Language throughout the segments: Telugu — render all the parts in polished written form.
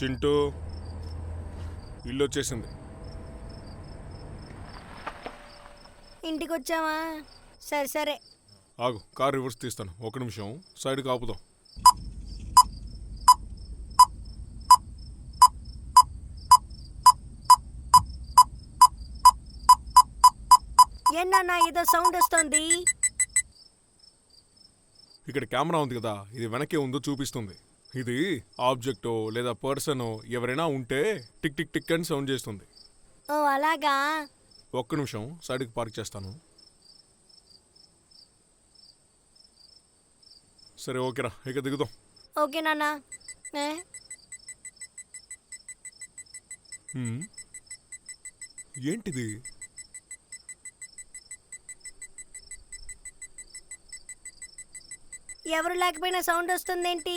చింటూ ఇల్లు వచ్చేసింది. ఇంటికి వచ్చావా? సరే సరే ఆగు, కార్ రివర్స్ తీస్తాను. ఒక నిమిషం సైడ్కి ఆపుదాం. ఏంటన్నా ఏదో సౌండ్ వస్తుంది? ఇక్కడ కెమెరా ఉంది కదా, ఇది వెనకే ఉందో చూపిస్తుంది. ఇది ఆబ్జెక్టో లేదా పర్సనో ఎవరైనా ఉంటే టిక్ టిక్ టిక్ అని సౌండ్ చేస్తుంది. ఓ అలాగా. ఒక్క నిమిషం సైడ్కి పార్క్ చేస్తాను. సరే ఓకేరా, ఇక దిగుదాం. ఓకే నాన్న. ఏంటిది? ఎవరు లేకపోయినా సౌండ్ వస్తుందేంటి?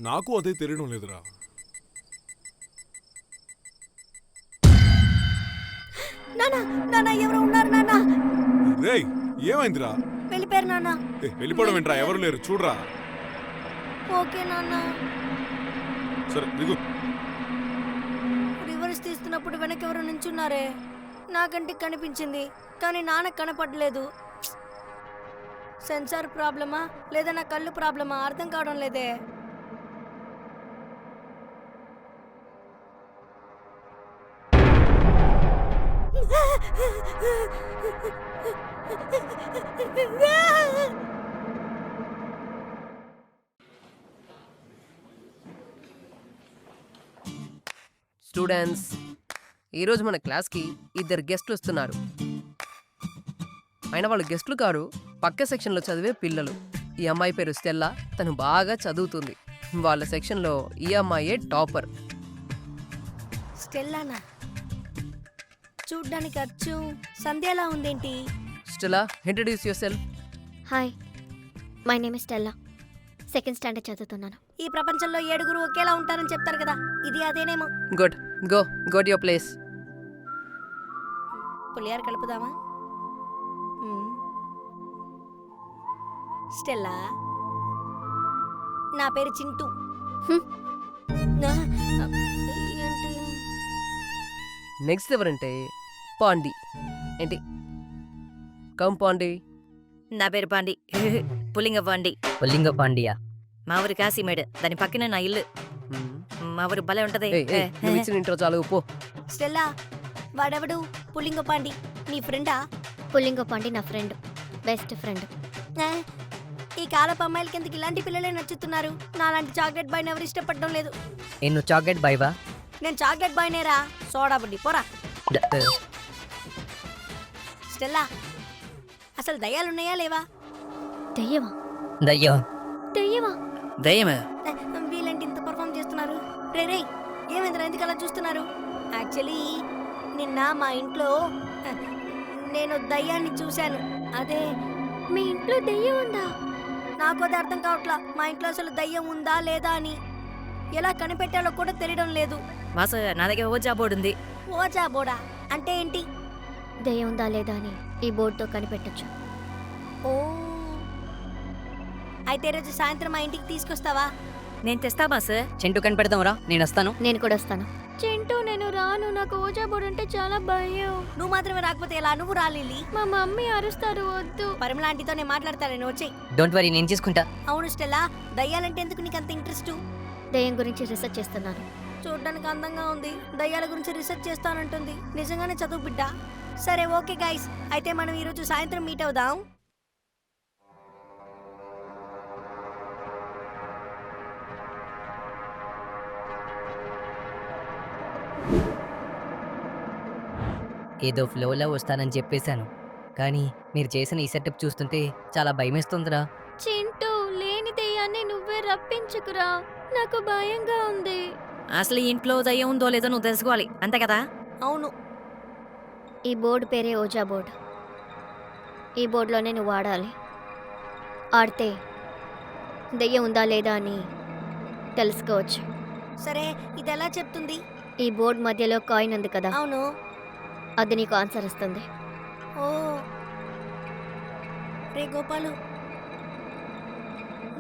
నాకు అదే తెలియడం లేదురా. నాన్న నాన్న ఎవరు ఉన్నారు నాన్న? రేయ్ ఏమైందిరా? వెళ్ళిపోయారు నాన్న. వెళ్ళిపోవడం ఏంట్రా? ఎవరు లేరు చూడరా. ఓకే నాన్న. సరే దిగు. రివర్స్ తీస్తున్నప్పుడు వెనకెవరు నించున్నారే, నాకంటే కనిపించింది కానీ నాన్నకు కనపడలేదు. సెన్సార్ ప్రాబ్లమా లేదా నా కళ్ళు ప్రాబ్లమా అర్థం కావడం లేదే. స్టూడెంట్స్, ఈరోజు మన క్లాస్కి 2 గెస్ట్లు వస్తున్నారు. అయినా వాళ్ళు గెస్ట్లు కారు, పక్క సెక్షన్లో చదివే పిల్లలు. ఈ అమ్మాయి పేరు స్టెల్లా, తను బాగా చదువుతుంది. వాళ్ళ సెక్షన్లో ఈ అమ్మాయే టాపర్. స్టెల్లానా? చూడ్డానికి అచ్చు సంధ్యలా ఉందేంటి? Stella, introduce yourself. Hi, my name is Stella. 2nd standard చదువుతున్నాను. ఈ ప్రపంచంలో 7 ఒకేలా ఉంటారని చెప్తారు కదా, ఇది అదేనేమో. Good, go to your place. పులిహార కలుపుదామా? స్టెల్లా, నా పేరు చింటూ. ఏంటి? నెక్స్ట్ ఎవరంటే పాండి. ఏంటి కమ్ పాండి? నా పేరు పాండి. పులింగ పాండి. పుల్లింగ పాండియా? మా ఊరి కాశీమేడ్, దాని పక్కనే నా ఇల్లు. మా ఊరు భలే ఉంటది. నువ్వు ఇచ్చిన ఇంట్రో చాలు, పో. స్టెల్లా, వాడెవడు? పులింగపాండి నీ ఫ్రెండా? పుల్లింగపాండి నా ఫ్రెండ్, బెస్ట్ ఫ్రెండ్. ఈ కాలపు అమ్మాయిలకి ఎందుకు ఇలాంటి పిల్లలే నచ్చుతున్నారు? నాలాంటి చాక్లెట్ బాయ్ని ఎవరు ఇష్టపడడం లేదు. నువ్వు చాక్లెట్ బాయ్వా? నేను చాక్లెట్ బాయ్నేరా, సోడా బుడ్డి పోరా. స్టెల్లా, అసలు దయ్యాలున్నాయా లేవా? దెయ్యమా? దయ్యం? దెయ్యమా? దయ్యమే. వీళ్ళంటి ఇంత పర్ఫామ్ చేస్తున్నారు. రే రే, ఏమైందిరా ఎందుకు అలా చూస్తున్నారు? యాక్చువల్లీ నిన్న మా ఇంట్లో నేను దయ్యాన్ని చూశాను. అదే. మీ ఇంట్లో దెయ్యం ఉందా? నాకు అది అర్థం కావట్లా. మా ఇంట్లో అసలు దయ్యం ఉందా లేదా అని ఎలా కనిపెట్టాలో కూడా తెలియడం లేదు. వాసు, నా దగ్గర ఓజా బోర్డు ఉంది. ఓజా బోడా అంటే ఏంటి? దెయ్యం ఉందా లేదా అని ఈ బోర్డుతో కనిపెట్టచ్చు. ఓ, అయితే రోజు సాయంత్రం మా ఇంటికి తీసుకొస్తావా? నేను తెస్తా బాస్. చెంటు కనిపెడతావురా, నేను వస్తాను. నేను కూడా వస్తాను. చింటూ, నేను రాను. నాకు ఓజా బోర్డు అంటే చాలా భయం. నువ్వు మాత్రమే రాకపోతే ఎలా? నువ్వు రాలిల్లి. మా మమ్మీ అరుస్తారు. వద్దు. పరిమళాంటితో నేను మాట్లాడతాను, వచ్చేయి. డోంట్ వరీ, నేను చేసుకుంటా. అవును స్టెల్లా, దయ్యాలంటే ఎందుకు నీకు అంత ఇంట్రెస్ట్? దెయ్యం గురించి రీసెర్చ్ చేస్తున్నాను. చూడ్డానికి అందంగా ఉంది, దయ్యాల గురించి రీసెర్చ్ చేస్తానంటుంది. నిజంగానే చదువు బిడ్డ. సరే ఓకే గైస్, అయితే మనం ఈరోజు సాయంత్రం మీట్ అవుదాం. ఏదో ఫ్లోలో వస్తానని చెప్పేశాను, కానీ మీరు చేసిన ఈ సెటప్ చూస్తుంటే చాలా భయమేస్తుందిరా. చింటూ, లేని దెయ్యాన్ని నువ్వే రప్పించుకురా, నాకు భయంగా ఉంది. అసలు ఈ ఇంట్లో దయ్యం ఉందో లేదో నువ్వు తెలుసుకోవాలి, అంతే కదా? అవును. ఈ బోర్డు పేరే ఓజా బోర్డు. ఈ బోర్డులోనే నువ్వు ఆడాలి. ఆడితే దెయ్యం ఉందా లేదా అని తెలుసుకోవచ్చు. సరే, ఇది ఎలా చెప్తుంది? ఈ బోర్డు మధ్యలో కాయిన్ ఉంది కదా, అవును. అది నీకు ఆన్సర్ ఇస్తుంది. ఓ రే గోపాలు,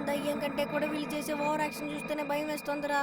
దయ్యం కంటే కూడా వీళ్ళు చేసే ఓవర్ యాక్షన్ చూస్తేనే భయం వేస్తోందిరా.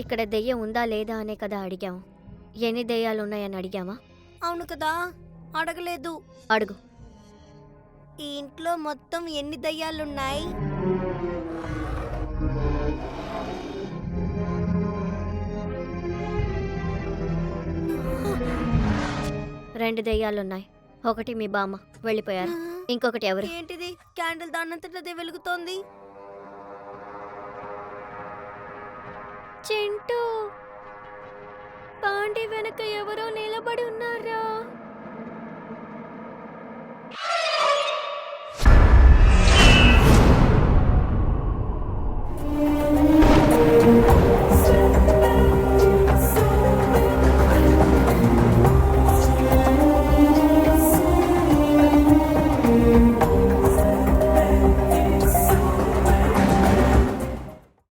ఇక్కడ దెయ్యం ఉందా లేదా అనే కదా అడిగాము. ఎన్ని దెయ్యాలున్నాయని అడిగామా? అవును కదా, అడగలేదు. అడుగు. ఈ ఇంట్లో మొత్తం ఎన్ని దయ్యాలున్నాయి? రెండు దెయ్యాలున్నాయి. ఒకటి మీ బామ్మ, వెళ్ళిపోయారు. ఇంకొకటి ఎవరు? ఏంటిది, క్యాండిల్ దానంతటదే వెలుగుతోంది. చింటూ, పాండి వెనక ఎవరో నిలబడి ఉన్నారా?